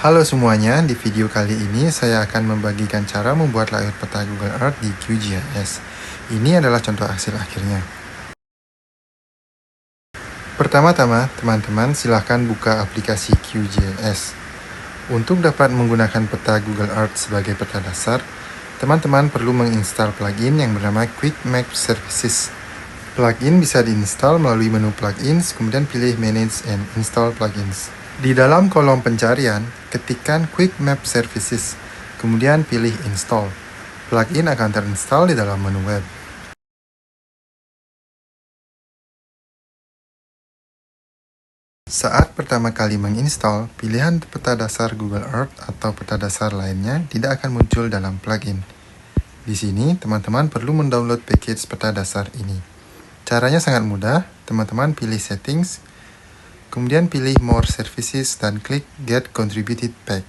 Halo semuanya, di video kali ini saya akan membagikan cara membuat layout peta Google Earth di QGIS. Ini adalah contoh hasil akhirnya. Pertama-tama, teman-teman silahkan buka aplikasi QGIS. Untuk dapat menggunakan peta Google Earth sebagai peta dasar, teman-teman perlu menginstal plugin yang bernama Quick Map Services. Plugin bisa diinstal melalui menu Plugins, kemudian pilih Manage and Install Plugins. Di dalam kolom pencarian, ketikkan Quick Map Services, kemudian pilih Install. Plugin akan terinstall di dalam menu web. Saat pertama kali menginstal, pilihan peta dasar Google Earth atau peta dasar lainnya tidak akan muncul dalam plugin. Di sini, teman-teman perlu mendownload package peta dasar ini. Caranya sangat mudah, teman-teman pilih Settings, kemudian pilih More Services dan klik Get Contributed Pack.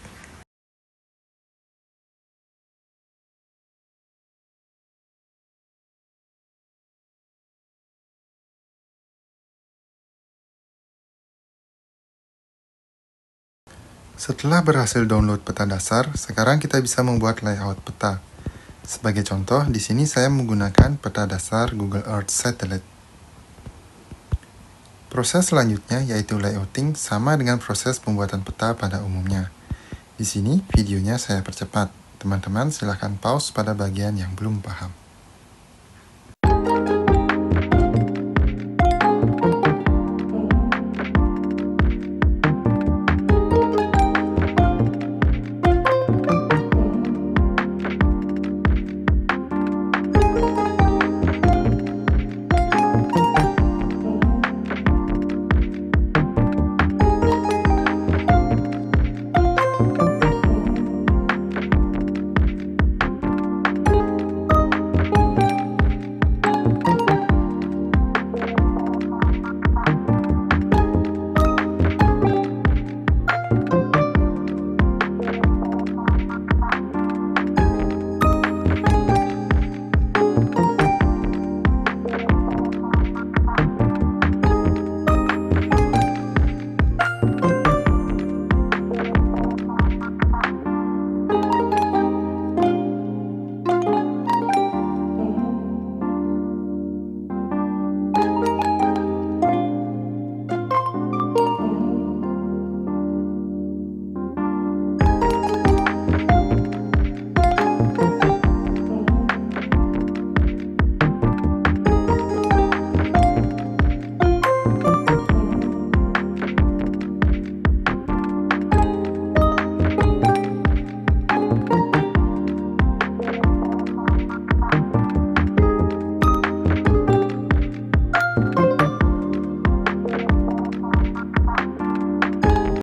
Setelah berhasil download peta dasar, sekarang kita bisa membuat layout peta. Sebagai contoh, di sini saya menggunakan peta dasar Google Earth Satellite. Proses selanjutnya yaitu layouting sama dengan proses pembuatan peta pada umumnya. Di sini videonya saya percepat. Teman-teman silahkan pause pada bagian yang belum paham.